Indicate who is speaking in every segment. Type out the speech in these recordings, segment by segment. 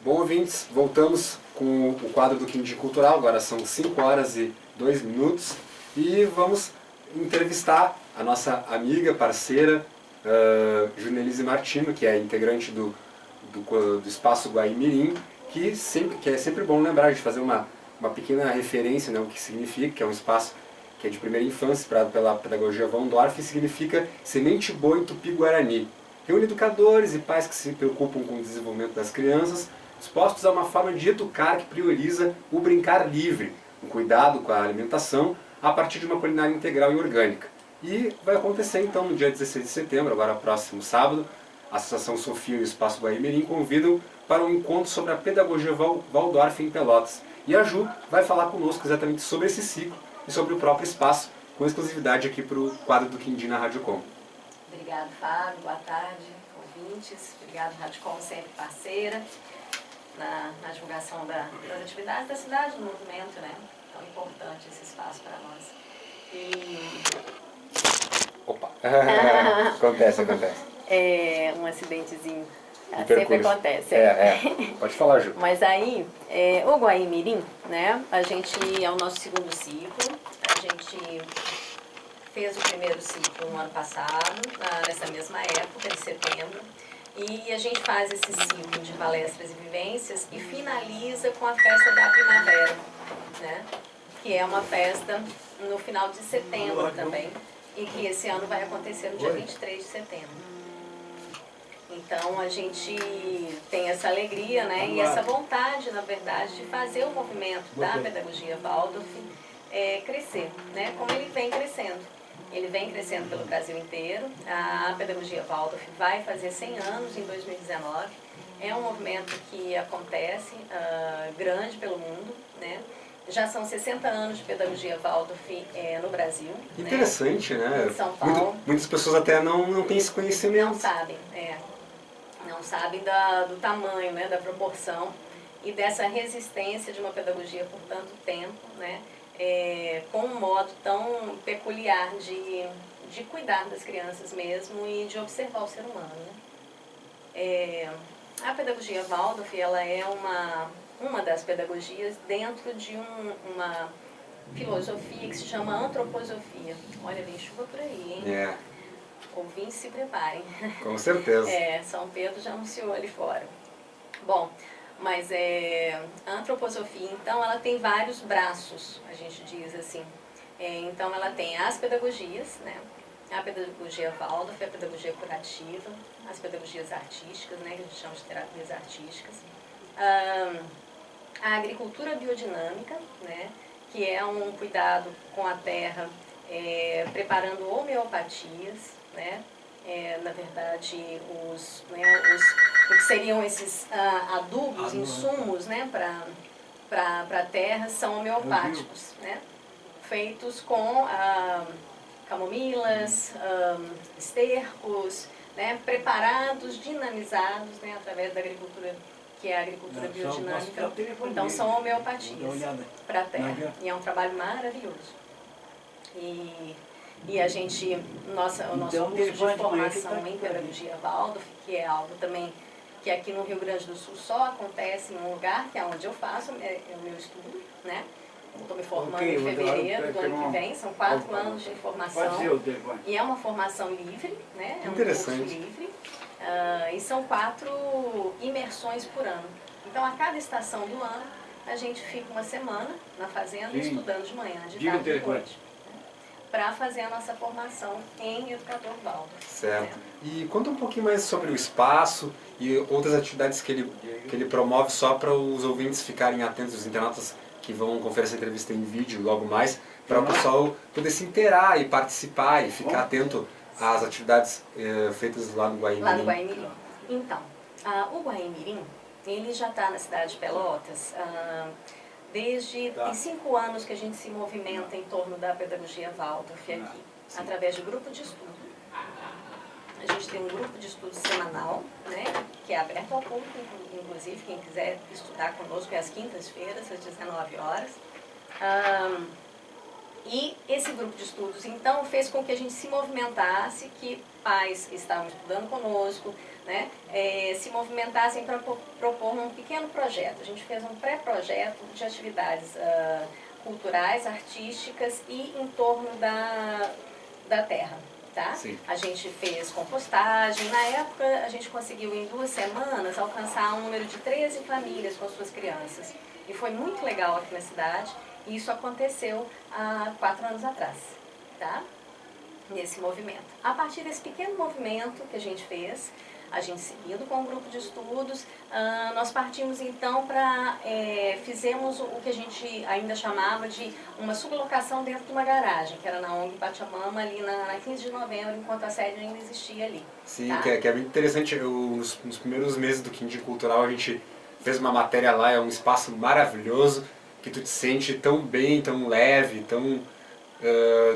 Speaker 1: Bom, ouvintes, voltamos com o quadro do Quindim Cultural, agora são 5 horas e 2 minutos e vamos entrevistar a nossa amiga, parceira, Junelise Martino, que é integrante do Espaço Guaimirim, que é sempre bom lembrar de fazer uma pequena referência, né, o que significa, que é um espaço que é de primeira infância, inspirado pela pedagogia Waldorf, e significa semente boa em Tupi-Guarani. Reúne educadores e pais que se preocupam com o desenvolvimento das crianças, dispostos a uma forma de educar que prioriza o brincar livre, o cuidado com a alimentação, a partir de uma culinária integral e orgânica. E vai acontecer então no dia 16 de setembro, agora próximo sábado, a Associação Sofia e o Espaço Guaimirim convidam para um encontro sobre a pedagogia Waldorf em Pelotas. E a Ju vai falar conosco exatamente sobre esse ciclo e sobre o próprio espaço, com exclusividade aqui para o quadro do Quindim na Rádio Com.
Speaker 2: Obrigado, Fábio. Boa tarde, ouvintes. Obrigado, Rádio Com, sempre parceira na divulgação das atividades da cidade, do movimento, né? Tão importante esse espaço para nós.
Speaker 1: Opa! Acontece.
Speaker 2: É um acidentezinho. Sempre acontece.
Speaker 1: Pode falar, Ju.
Speaker 2: Mas aí, o Guaimirim, né? A gente é o nosso segundo ciclo. A gente fez o primeiro ciclo no ano passado, nessa mesma época, em setembro. E a gente faz esse ciclo de palestras e vivências e finaliza com a festa da primavera, né? Que é uma festa no final de setembro também. E que esse ano vai acontecer no dia 23 de setembro. Então a gente tem essa alegria, né, e essa vontade, na verdade, de fazer o movimento da pedagogia Waldorf crescer, né, como ele vem crescendo. Ele vem crescendo pelo Brasil inteiro. A pedagogia Waldorf vai fazer 100 anos em 2019. É um movimento que acontece grande pelo mundo, né? Já são 60 anos de pedagogia Waldorf no Brasil.
Speaker 1: Interessante, né?
Speaker 2: Em São Paulo.
Speaker 1: Muitas pessoas até não têm esse conhecimento.
Speaker 2: Não sabem, não sabem do tamanho, né, da proporção e dessa resistência de uma pedagogia por tanto tempo, né, com um modo tão peculiar de cuidar das crianças mesmo e de observar o ser humano, né. A pedagogia Waldorf, ela é uma das pedagogias dentro de uma filosofia que se chama antroposofia. Olha, vem chuva por aí, hein? Ouvintes, se preparem.
Speaker 1: Com certeza.
Speaker 2: São Pedro já anunciou ali fora. Bom, mas a antroposofia, então, ela tem vários braços, a gente diz assim. Então, ela tem as pedagogias, né? A pedagogia Waldorf, a pedagogia curativa, as pedagogias artísticas, né? Que a gente chama de terapias artísticas. A agricultura biodinâmica, né? Que é um cuidado com a terra, preparando homeopatias, né? Na verdade, o que seriam esses adubos, insumos, né, para a terra são homeopáticos, né, feitos com camomilas, estercos, né, preparados, dinamizados, né, através da agricultura, que é a agricultura biodinâmica. Então, são homeopatias para a terra. E é um trabalho maravilhoso. E a gente, o nosso curso de formação em pedagogia Waldorf, que é algo também que aqui no Rio Grande do Sul só acontece num lugar, que é onde eu faço o meu estudo, né? Estou me formando em fevereiro do ano que vem, são 4 anos de formação. E é uma formação livre, né? É um curso livre. E são 4 imersões por ano. Então, a cada estação do ano, a gente fica uma semana na fazenda estudando de manhã, de tarde e de noite, para fazer a nossa formação em educador Waldorf.
Speaker 1: Certo. E conta um pouquinho mais sobre o espaço e outras atividades que ele promove, só para os ouvintes ficarem atentos, os internautas que vão conferir essa entrevista em vídeo logo mais, para o pessoal poder se inteirar e participar e ficar atento às atividades feitas lá no Guaimirim.
Speaker 2: Lá no Guaimirim. Então, o Guaimirim, ele já está na cidade de Pelotas desde 5 anos que a gente se movimenta em torno da pedagogia Waldorf aqui, através de grupo de estudo. A gente tem um grupo de estudo semanal, né, que é aberto ao público, inclusive, quem quiser estudar conosco é às quintas-feiras, às 19 horas. E esse grupo de estudos, então, fez com que a gente se movimentasse, que pais que estavam estudando conosco, né, se movimentassem para propor um pequeno projeto. A gente fez um pré-projeto de atividades culturais, artísticas e em torno da terra. Tá? A gente fez compostagem. Na época, a gente conseguiu, em 2 semanas, alcançar um número de 13 famílias com suas crianças. E foi muito legal aqui na cidade. E isso aconteceu há 4 anos atrás, tá? Nesse movimento. A partir desse pequeno movimento que a gente fez, a gente seguindo com um grupo de estudos, nós partimos então para, fizemos o que a gente ainda chamava de uma sublocação dentro de uma garagem, que era na ONG Pachamama, ali na 15 de novembro, enquanto a sede ainda existia ali.
Speaker 1: Sim,
Speaker 2: tá?
Speaker 1: que é muito interessante. Nos primeiros meses do Quindim Cultural a gente fez uma matéria lá, é um espaço maravilhoso, que tu te sente tão bem, tão leve, tão...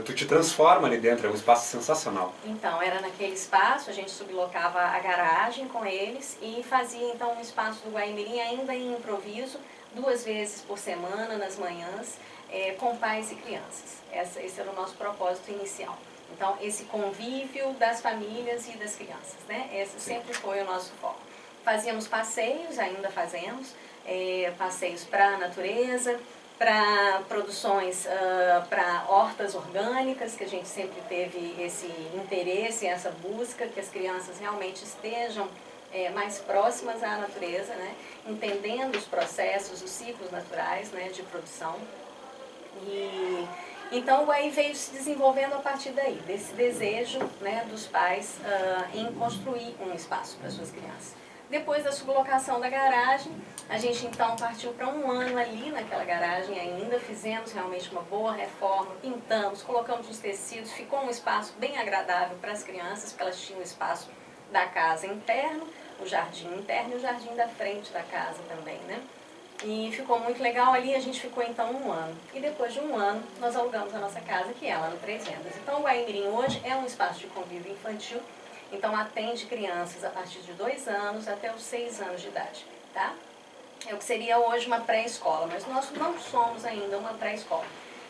Speaker 1: tu te transforma ali dentro, é um espaço sensacional.
Speaker 2: Então, era naquele espaço, a gente sublocava a garagem com eles e fazia então um espaço do Guaimirim ainda em improviso, 2 vezes por semana, nas manhãs, com pais e crianças. Esse era o nosso propósito inicial. Então, esse convívio das famílias e das crianças, né? Esse sempre foi o nosso foco. Fazíamos passeios, ainda fazemos, passeios para a natureza, para produções, para hortas orgânicas, que a gente sempre teve esse interesse, essa busca, que as crianças realmente estejam mais próximas à natureza, né? Entendendo os processos, os ciclos naturais, né, de produção. E então o Guaí veio se desenvolvendo a partir daí, desse desejo, né, dos pais em construir um espaço para suas crianças. Depois da sublocação da garagem, a gente então partiu para 1 ano ali naquela garagem ainda, fizemos realmente uma boa reforma, pintamos, colocamos os tecidos, ficou um espaço bem agradável para as crianças, porque elas tinham o espaço da casa interno, o jardim interno e o jardim da frente da casa também, né? E ficou muito legal ali, a gente ficou então 1 ano. E depois de 1 ano, nós alugamos a nossa casa, que é lá no Três Vendas. Então o Guaimirim hoje é um espaço de convívio infantil, então atende crianças a partir de 2 anos até os 6 anos de idade, tá? É o que seria hoje uma pré-escola, mas nós não somos ainda uma pré-escola.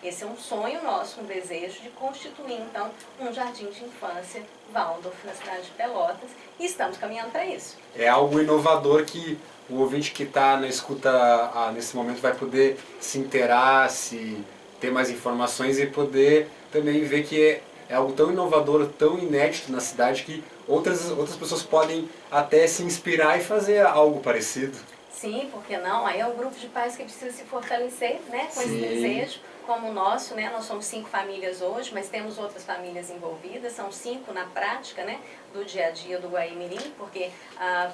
Speaker 2: Esse é um sonho nosso, um desejo de constituir, então, um jardim de infância Waldorf na cidade de Pelotas, e estamos caminhando para isso.
Speaker 1: É algo inovador que o ouvinte que está na escuta nesse momento vai poder se inteirar, se ter mais informações e poder também ver que é algo tão inovador, tão inédito na cidade que outras pessoas podem até se inspirar e fazer algo parecido.
Speaker 2: Sim, por que não? Aí é um grupo de pais que precisa se fortalecer, né, com esse desejo, como o nosso, né? Nós somos 5 famílias hoje, mas temos outras famílias envolvidas, são 5 na prática, né, do dia a dia do Guaimirim, porque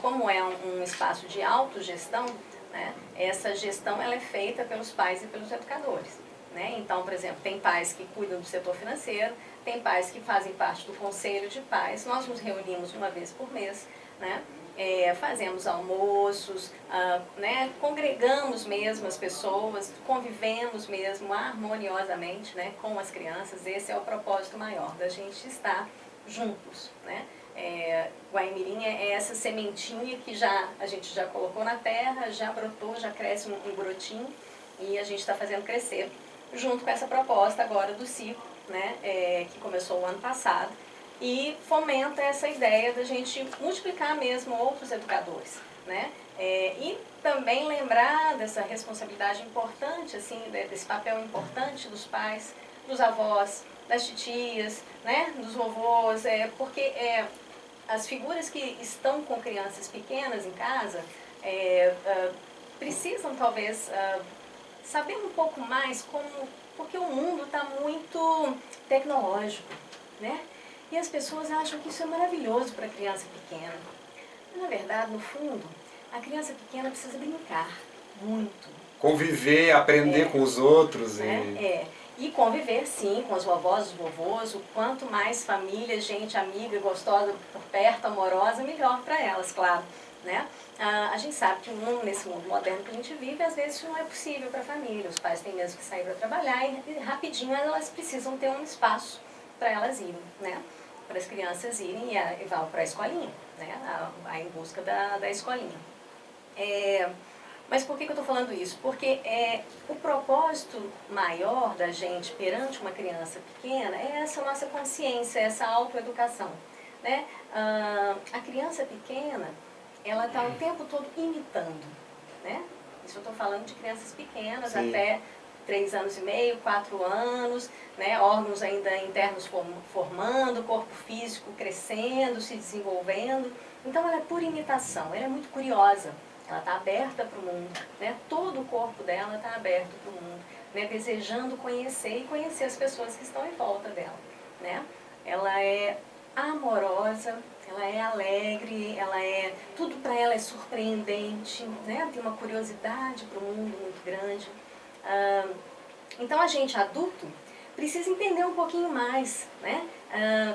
Speaker 2: como é um espaço de autogestão, né, essa gestão ela é feita pelos pais e pelos educadores. Né? Então, por exemplo, tem pais que cuidam do setor financeiro, tem pais que fazem parte do conselho de pais, nós nos reunimos 1 vez por mês, né? Fazemos almoços, né? Congregamos mesmo as pessoas, convivemos mesmo harmoniosamente, né, com as crianças. Esse é o propósito maior, da gente estar juntos. Né? Guaimirim é essa sementinha que a gente já colocou na terra, já brotou, já cresce um brotinho e a gente está fazendo crescer, junto com essa proposta agora do ciclo, né, que começou o ano passado, e fomenta essa ideia da gente multiplicar mesmo outros educadores, né? E também lembrar dessa responsabilidade importante, assim, desse papel importante dos pais, dos avós, das titias, né, dos vovôs, porque as figuras que estão com crianças pequenas em casa precisam talvez saber um pouco mais porque o mundo está muito tecnológico, né? E as pessoas acham que isso é maravilhoso para a criança pequena. Mas, na verdade, no fundo, a criança pequena precisa brincar muito.
Speaker 1: Conviver, aprender com os outros.
Speaker 2: E conviver, sim, com as vovós, os vovôs. O quanto mais família, gente amiga, gostosa, por perto, amorosa, melhor para elas, claro. Né? A gente sabe que nesse mundo moderno que a gente vive, às vezes isso não é possível para a família. Os pais têm mesmo que sair para trabalhar e rapidinho elas precisam ter um espaço para elas irem, né? Para as crianças irem e vão para a escolinha, né? Em busca da escolinha. Mas por que eu estou falando isso? Porque o propósito maior da gente perante uma criança pequena é essa nossa consciência, essa autoeducação, né? A criança pequena, ela está o tempo todo imitando, né? Isso eu estou falando de crianças pequenas,
Speaker 1: Sim.
Speaker 2: até 3 anos e meio, 4 anos, né? Órgãos ainda internos formando, corpo físico crescendo, se desenvolvendo. Então ela é por imitação, ela é muito curiosa. Ela está aberta para o mundo, né? Todo o corpo dela está aberto para o mundo, né? Desejando conhecer e conhecer as pessoas que estão em volta dela, né? Ela é amorosa, ela é alegre, tudo para ela é surpreendente, né? Tem uma curiosidade para o mundo muito grande. Então a gente adulto precisa entender um pouquinho mais, né?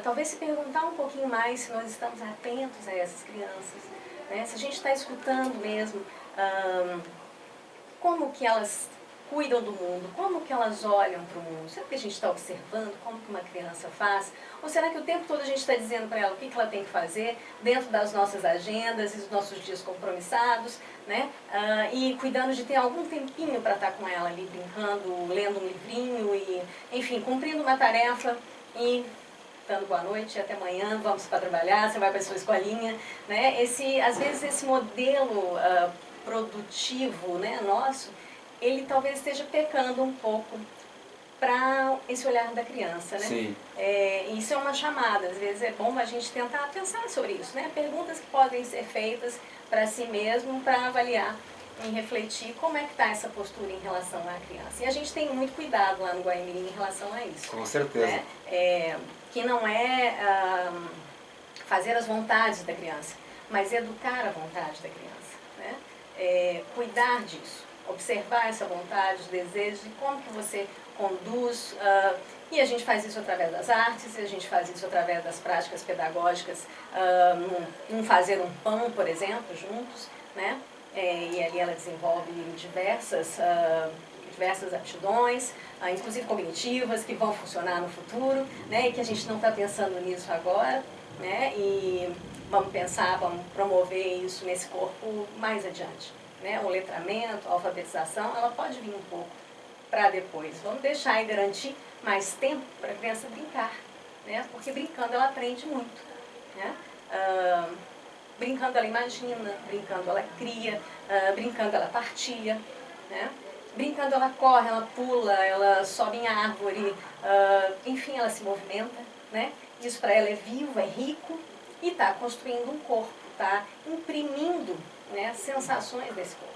Speaker 2: Talvez se perguntar um pouquinho mais se nós estamos atentos a essas crianças, né? Se a gente está escutando mesmo como que elas cuidam do mundo, como que elas olham para o mundo. Será que a gente está observando como que uma criança faz? Ou será que o tempo todo a gente está dizendo para ela o que ela tem que fazer dentro das nossas agendas e dos nossos dias compromissados, né? E cuidando de ter algum tempinho para estar com ela ali, brincando, lendo um livrinho e, enfim, cumprindo uma tarefa e dando boa noite, até amanhã, vamos para trabalhar, você vai para a sua escolinha, né? Às vezes esse modelo produtivo, né, nosso, ele talvez esteja pecando um pouco para esse olhar da criança, né?
Speaker 1: Sim.
Speaker 2: Isso é uma chamada, às vezes é bom a gente tentar pensar sobre isso, né? Perguntas que podem ser feitas para si mesmo, para avaliar e refletir como é que está essa postura em relação à criança. E a gente tem muito cuidado lá no Guaimirim em relação a isso.
Speaker 1: Com certeza.
Speaker 2: Né? Que não é fazer as vontades da criança, mas educar a vontade da criança, né? Cuidar disso. Observar essa vontade, os desejos e como que você conduz. E a gente faz isso através das artes, a gente faz isso através das práticas pedagógicas, num fazer um pão, por exemplo, juntos, né? E ali ela desenvolve diversas aptidões, inclusive cognitivas, que vão funcionar no futuro, né? E que a gente não está pensando nisso agora, né? E vamos pensar, vamos promover isso nesse corpo mais adiante. Né, o letramento, a alfabetização, ela pode vir um pouco para depois. Vamos deixar e garantir mais tempo para a criança brincar, né, porque brincando ela aprende muito. Né? Brincando ela imagina, brincando ela cria, brincando ela partilha, né? Brincando ela corre, ela pula, ela sobe em árvore, enfim, ela se movimenta. Né? Isso para ela é vivo, é rico e está construindo um corpo, está imprimindo, né, sensações desse corpo.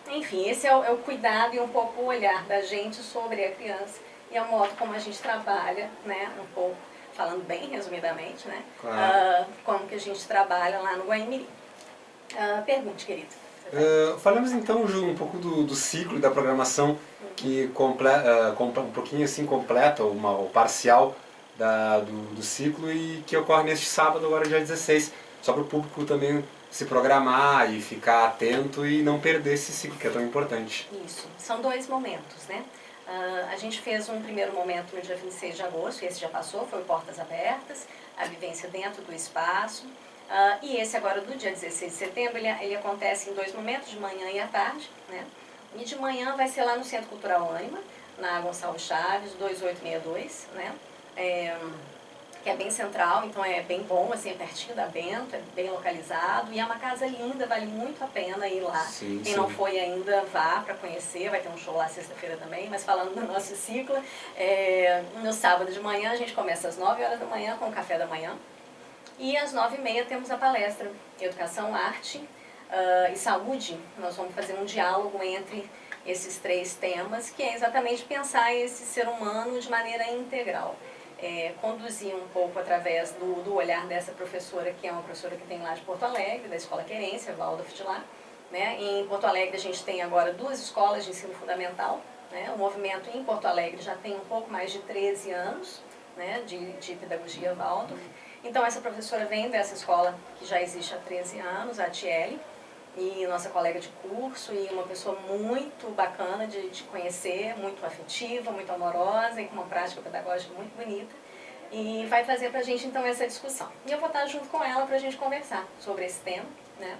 Speaker 2: Enfim, esse é o cuidado e um pouco o olhar da gente sobre a criança e é o modo como a gente trabalha, né, um pouco, falando bem resumidamente, né,
Speaker 1: claro.
Speaker 2: Como que a gente trabalha lá no Guaimirim. Pergunte, querido.
Speaker 1: Falamos então, Ju, um pouco do ciclo da programação que um pouquinho assim completa o parcial do ciclo e que ocorre neste sábado, agora dia 16, só para o público também se programar e ficar atento e não perder esse ciclo que é tão importante.
Speaker 2: Isso, são 2 momentos, né? A gente fez um primeiro momento no dia 26 de agosto, esse já passou, foi Portas Abertas, a vivência dentro do espaço. E esse agora do dia 16 de setembro, ele acontece em 2 momentos, de manhã e à tarde. Né? E de manhã vai ser lá no Centro Cultural Ânima, na Gonçalves Chaves, 2862, né? Que é bem central, então é bem bom, assim, é pertinho da Bento, é bem localizado, e é uma casa linda, vale muito a pena ir lá.
Speaker 1: Sim,
Speaker 2: Quem
Speaker 1: sim.
Speaker 2: não foi ainda, vá para conhecer, vai ter um show lá sexta-feira também, mas falando do nosso ciclo, no sábado de manhã, a gente começa às 9 horas da manhã com o café da manhã, e às 9h30 temos a palestra Educação, Arte e Saúde. Nós vamos fazer um diálogo entre esses 3 temas, que é exatamente pensar esse ser humano de maneira integral. Conduzir um pouco através do olhar dessa professora, que é uma professora que tem lá de Porto Alegre, da Escola Querência, Waldorf de lá. Né? Em Porto Alegre a gente tem agora 2 escolas de ensino fundamental. Né? O movimento em Porto Alegre já tem um pouco mais de 13 anos, né? de pedagogia Waldorf. Então essa professora vem dessa escola que já existe há 13 anos, a Tiele, e nossa colega de curso, e uma pessoa muito bacana de conhecer, muito afetiva, muito amorosa e com uma prática pedagógica muito bonita. E vai fazer pra gente então essa discussão. E eu vou estar junto com ela pra gente conversar sobre esse tema, né?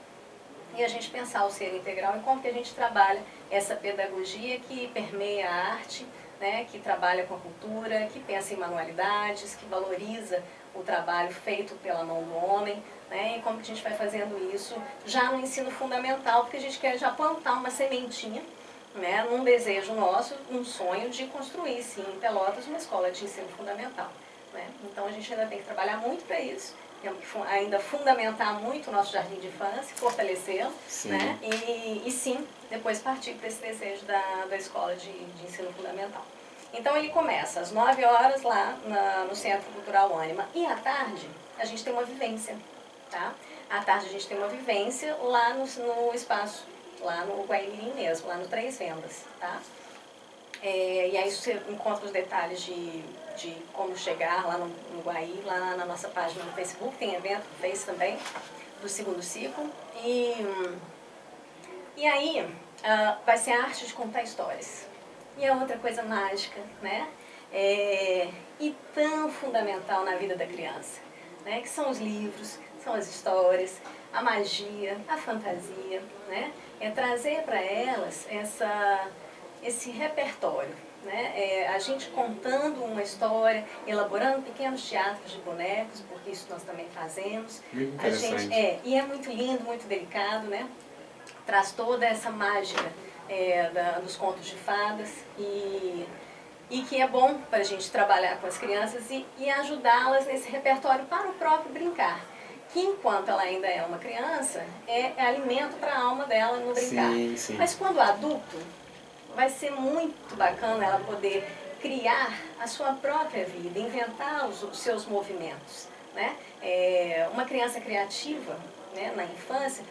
Speaker 2: e a gente pensar o ser integral e como que a gente trabalha essa pedagogia que permeia a arte, né, que trabalha com a cultura, que pensa em manualidades, que valoriza o trabalho feito pela mão do homem, né, e como que a gente vai fazendo isso já no ensino fundamental, porque a gente quer já plantar uma sementinha, né, num desejo nosso, um sonho de construir, sim, em Pelotas, uma escola de ensino fundamental. Né? Então a gente ainda tem que trabalhar muito para isso, temos que ainda fundamentar muito o nosso jardim de infância, fortalecê-lo, né? E sim, depois partir para esse desejo da escola de ensino fundamental. Então ele começa às 9 horas lá no Centro Cultural Ânima, e à tarde a gente tem uma vivência. Tá? À tarde a gente tem uma vivência lá no espaço, lá no Guaimirim mesmo, lá no Três Vendas. Tá? E aí você encontra os detalhes de como chegar lá no Guaí, lá na nossa página no Facebook, tem evento no Face também, do segundo ciclo. E aí vai ser a arte de contar histórias. E é outra coisa mágica, né? E tão fundamental na vida da criança, né? Que são os livros, são as histórias, a magia, a fantasia, né? É trazer para elas esse repertório, né? A gente contando uma história, elaborando pequenos teatros de bonecos, porque isso nós também fazemos.
Speaker 1: Muito interessante.
Speaker 2: E é muito lindo, muito delicado, né? Traz toda essa mágica dos contos de fadas e que é bom para a gente trabalhar com as crianças e ajudá-las nesse repertório para o próprio brincar. Que enquanto ela ainda é uma criança, é alimento para a alma dela no brincar.
Speaker 1: Sim, sim.
Speaker 2: Mas quando adulto, vai ser muito bacana ela poder criar a sua própria vida, inventar os seus movimentos. Né? Uma criança criativa, né, na infância,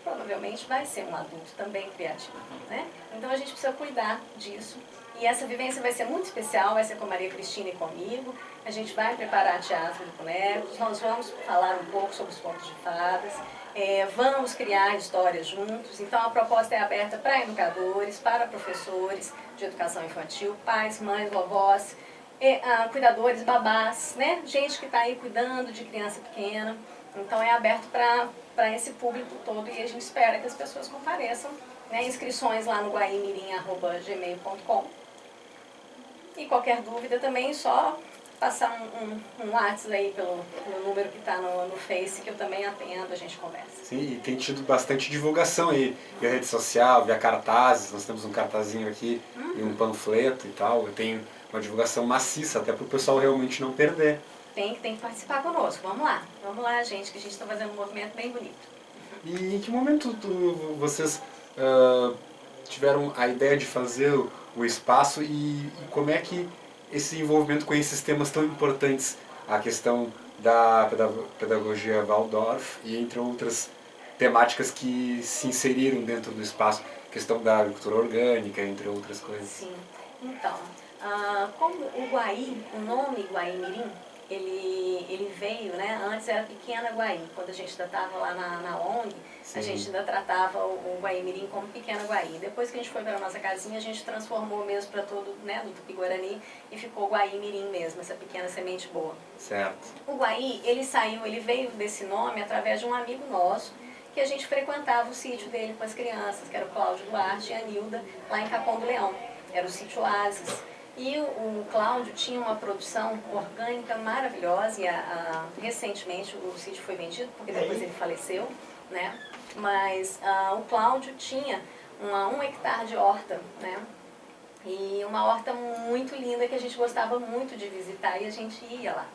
Speaker 2: provavelmente vai ser um adulto também criativo. Né? Então a gente precisa cuidar disso. E essa vivência vai ser muito especial, vai ser com a Maria Cristina e comigo. A gente vai preparar teatro de bonecos, nós vamos falar um pouco sobre os contos de fadas, vamos criar histórias juntos. Então a proposta é aberta para educadores, para professores de educação infantil, pais, mães, vovós, cuidadores, babás, né? Gente que está aí cuidando de criança pequena. Então é aberto para esse público todo e a gente espera que as pessoas compareçam. Né? Inscrições lá no guaimirim@gmail.com. E qualquer dúvida também, só passar um WhatsApp aí pelo número que está no Face, que eu também atendo, a gente conversa.
Speaker 1: Sim, e tem tido bastante divulgação aí, via rede social, via cartazes, nós temos um cartazinho aqui e um panfleto e tal, tem uma divulgação maciça, até para o pessoal realmente não perder.
Speaker 2: Tem que participar conosco, vamos lá, gente, que a gente está fazendo um movimento bem bonito.
Speaker 1: E em que momento vocês tiveram a ideia de fazer o espaço e como é que esse envolvimento com esses temas tão importantes, a questão da pedagogia Waldorf e entre outras temáticas que se inseriram dentro do espaço, questão da agricultura orgânica, entre outras coisas?
Speaker 2: Sim, então, como o Guaí, o nome Guaimirim, ele veio, né? Antes era Pequena Guaí. Quando a gente ainda estava lá na ONG, sim, a gente ainda tratava o Guaimirim como Pequena Guaí. Depois que a gente foi para a nossa casinha, a gente transformou mesmo para todo, né, do Tupi-Guarani e ficou Guaimirim mesmo, essa pequena semente boa.
Speaker 1: Certo.
Speaker 2: O Guaí, ele veio desse nome através de um amigo nosso, que a gente frequentava o sítio dele com as crianças, que era o Cláudio Duarte e a Nilda, lá em Capão do Leão. Era o sítio Oasis. E o Cláudio tinha uma produção orgânica maravilhosa e recentemente o sítio foi vendido, porque depois ele faleceu, né? Mas o Cláudio tinha 1 hectare de horta, né? E uma horta muito linda que a gente gostava muito de visitar e a gente ia lá,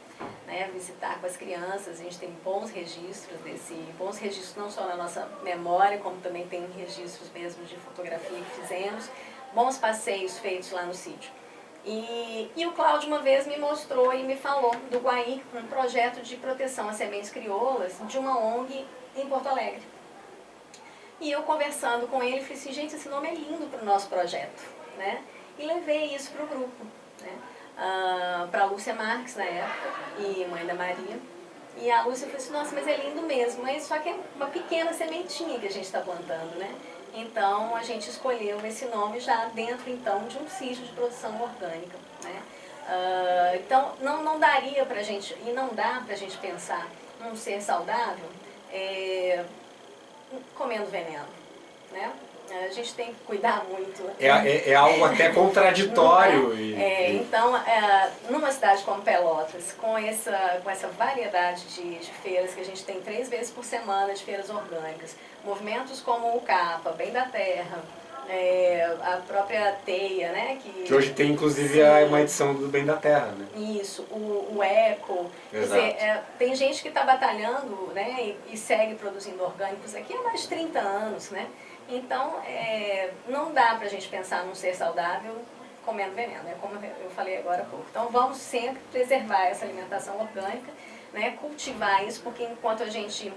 Speaker 2: né? Visitar com as crianças. A gente tem bons registros bons registros não só na nossa memória, como também tem registros mesmo de fotografia que fizemos, bons passeios feitos lá no sítio. E o Cláudio uma vez me mostrou e me falou do Guaí, um projeto de proteção às sementes crioulas de uma ONG em Porto Alegre. E eu conversando com ele, falei assim, gente, esse nome é lindo para o nosso projeto, né? E levei isso para o grupo, né? Para a Lúcia Marques na época, e mãe da Maria. E a Lúcia falou assim, nossa, mas é lindo mesmo, mas só que é uma pequena sementinha que a gente está plantando, né? Então a gente escolheu esse nome já dentro então de um sítio de produção orgânica, né? Então não daria pra gente, e não dá pra gente pensar num ser saudável comendo veneno, né? A gente tem que cuidar muito.
Speaker 1: É algo até contraditório.
Speaker 2: Então, numa cidade como Pelotas, com essa variedade de feiras, que a gente tem 3 vezes por semana de feiras orgânicas, movimentos como o CAPA, Bem da Terra, a própria Teia, né? Que
Speaker 1: hoje tem inclusive uma edição do Bem da Terra, né?
Speaker 2: Isso, o Eco. Quer dizer, tem gente que está batalhando, né, e segue produzindo orgânicos aqui há mais de 30 anos, né? Então, não dá para a gente pensar num ser saudável comendo veneno, né? Como eu falei agora há pouco. Então, vamos sempre preservar essa alimentação orgânica, né? Cultivar isso, porque enquanto a gente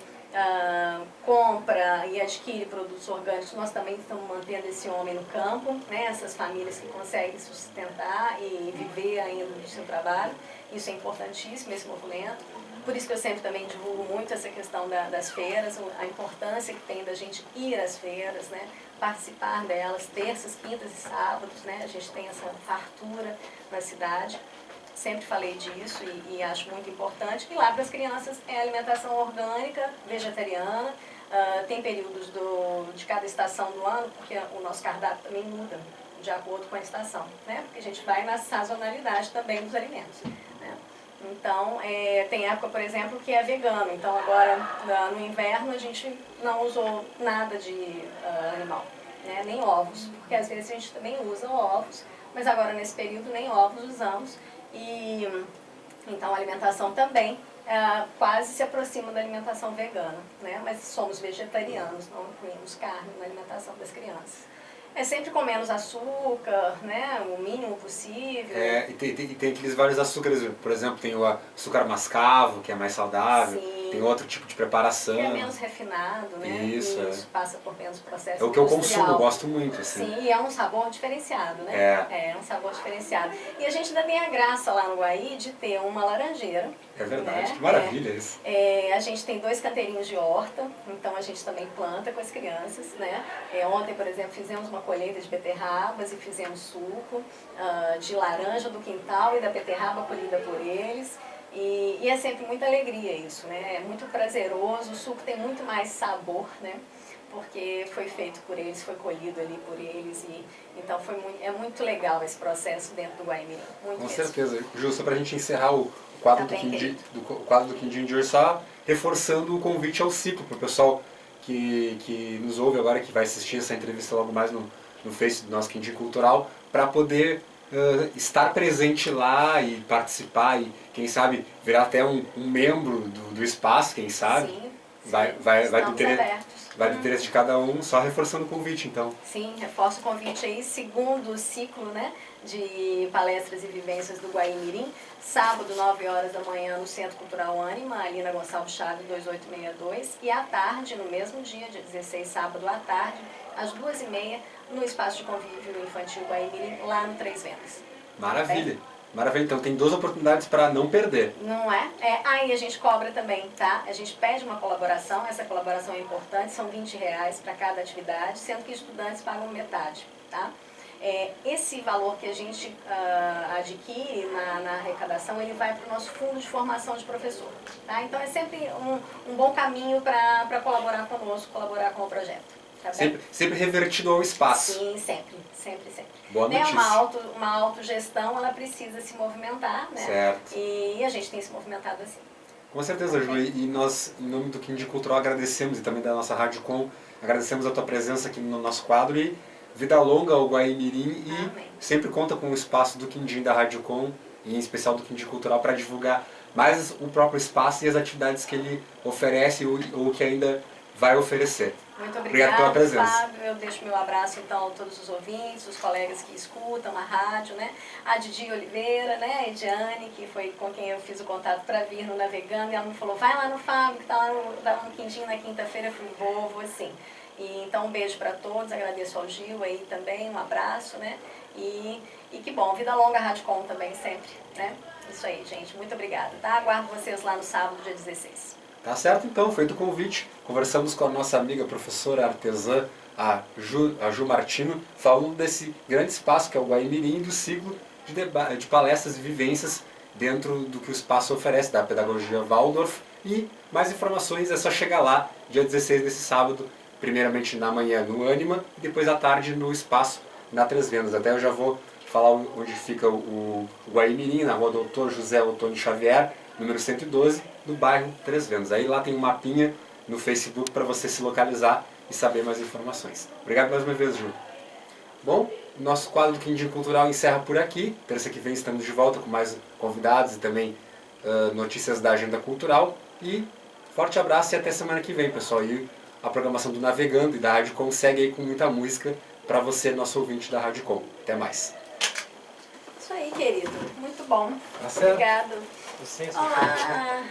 Speaker 2: compra e adquire produtos orgânicos, nós também estamos mantendo esse homem no campo, né? Essas famílias que conseguem sustentar e viver ainda do seu trabalho. Isso é importantíssimo, esse movimento. Por isso que eu sempre também divulgo muito essa questão das feiras, a importância que tem da gente ir às feiras, né? Participar delas, terças, quintas e sábados, né? A gente tem essa fartura na cidade. Sempre falei disso e acho muito importante. E lá para as crianças é alimentação orgânica, vegetariana. Tem períodos de cada estação do ano, porque o nosso cardápio também muda de acordo com a estação, né? Porque a gente vai na sazonalidade também dos alimentos, né? Então, tem época, por exemplo, que é vegano. Então, agora, no inverno, a gente não usou nada de animal, né? Nem ovos, porque às vezes a gente também usa ovos, mas agora, nesse período, nem ovos usamos. E então a alimentação também quase se aproxima da alimentação vegana, né? Mas somos vegetarianos, não incluímos carne na alimentação das crianças. Sempre com menos açúcar, né? O mínimo possível.
Speaker 1: E tem aqueles vários açúcares, por exemplo, tem o açúcar mascavo, que é mais saudável. Sim. Tem outro tipo de preparação. Que
Speaker 2: é menos refinado, né?
Speaker 1: Isso.
Speaker 2: Passa por menos processo
Speaker 1: É o que eu consumo, eu gosto muito, assim.
Speaker 2: Sim, e é um sabor diferenciado, né? É um sabor diferenciado. E a gente ainda tem a graça lá no Guaí de ter uma laranjeira.
Speaker 1: É verdade, né? Que maravilha isso.
Speaker 2: A gente tem 2 canteirinhos de horta, então a gente também planta com as crianças, né? Ontem, por exemplo, fizemos uma colheita de beterrabas e fizemos suco de laranja do quintal e da beterraba colhida por eles. E é sempre muita alegria isso, né? É muito prazeroso, o suco tem muito mais sabor, né? Porque foi feito por eles, foi colhido ali por eles. Então é muito legal esse processo dentro do Guaimirim.
Speaker 1: Com certeza. Ju, só para a gente encerrar o quadro do Quindim de hoje, só reforçando o convite ao ciclo, para o pessoal que nos ouve agora, que vai assistir essa entrevista logo mais no Face do nosso Quindim Cultural, para poder estar presente lá e participar e, quem sabe, virar até um membro do espaço, quem sabe.
Speaker 2: Sim,
Speaker 1: vai do interesse de cada um, só reforçando o convite, então.
Speaker 2: Sim, reforço o convite aí, segundo ciclo, né, de palestras e vivências do Guaimirim, sábado, 9 horas da manhã, no Centro Cultural Ânima, ali na Gonçalves Chaves 2862, e à tarde, no mesmo dia, dia 16, sábado à tarde, às 2h30, no Espaço de Convívio Infantil Guaimirim, lá no Três Vendas.
Speaker 1: Maravilha! Maravilha, então tem 2 oportunidades para não perder.
Speaker 2: Não é? E a gente cobra também, tá? A gente pede uma colaboração, essa colaboração é importante, são R$20 para cada atividade, sendo que estudantes pagam metade, tá? Esse valor que a gente adquire na arrecadação, ele vai para o nosso fundo de formação de professor, tá? Então é sempre um bom caminho para colaborar conosco, colaborar com o projeto. Tá
Speaker 1: sempre revertido ao espaço.
Speaker 2: Sim, sempre.
Speaker 1: Boa notícia.
Speaker 2: Uma autogestão, ela precisa se movimentar, né?
Speaker 1: Certo.
Speaker 2: E a gente tem se movimentado assim.
Speaker 1: Com certeza, Ju. E nós, em nome do Quindim Cultural, agradecemos, e também da nossa Rádio Com, agradecemos a tua presença aqui no nosso quadro e vida longa ao Guaimirim e
Speaker 2: Amém.
Speaker 1: Sempre conta com o espaço do Quindim da Rádio Com, e em especial do Quindim Cultural, para divulgar mais o próprio espaço e as atividades que ele oferece ou que ainda vai oferecer.
Speaker 2: Muito obrigada,
Speaker 1: pela presença.
Speaker 2: Fábio. Eu deixo meu abraço, então, a todos os ouvintes, os colegas que escutam a rádio, né? A Didi Oliveira, né? A Ediane, que foi com quem eu fiz o contato para vir no Navegando, e ela me falou, vai lá no Fábio, que está lá no Quindim na quinta-feira. Eu falei, vou sim. Então, um beijo para todos, agradeço ao Gil aí também, um abraço, né? E que bom, vida longa a Rádio Com também, sempre, né? Isso aí, gente, muito obrigada, tá? Aguardo vocês lá no sábado, dia 16.
Speaker 1: Tá certo, então, feito o convite. Conversamos com a nossa amiga professora artesã, a Ju Martino, falando desse grande espaço que é o Guaimirim e do ciclo de palestras e vivências dentro do que o espaço oferece, da pedagogia Waldorf E mais informações é só chegar lá, dia 16 desse sábado, primeiramente na manhã no Ânima e depois à tarde no Espaço, na Três Vendas. Até eu já vou falar onde fica o Guaimirim, na rua Doutor José Otônio Xavier, número 112, no bairro Três Vendas. Aí lá tem um mapinha no Facebook para você se localizar e saber mais informações. Obrigado mais uma vez, Ju. Bom, nosso quadro do Quindim Cultural encerra por aqui. Terça que vem estamos de volta com mais convidados e também notícias da agenda cultural. E forte abraço e até semana que vem, pessoal. E a programação do Navegando e da Rádio Com segue aí com muita música para você, nosso ouvinte da Rádio Com. Até mais.
Speaker 2: Isso aí, querido. Muito bom.
Speaker 1: Tá certo.
Speaker 2: Obrigado.
Speaker 3: Licença.
Speaker 2: Olá.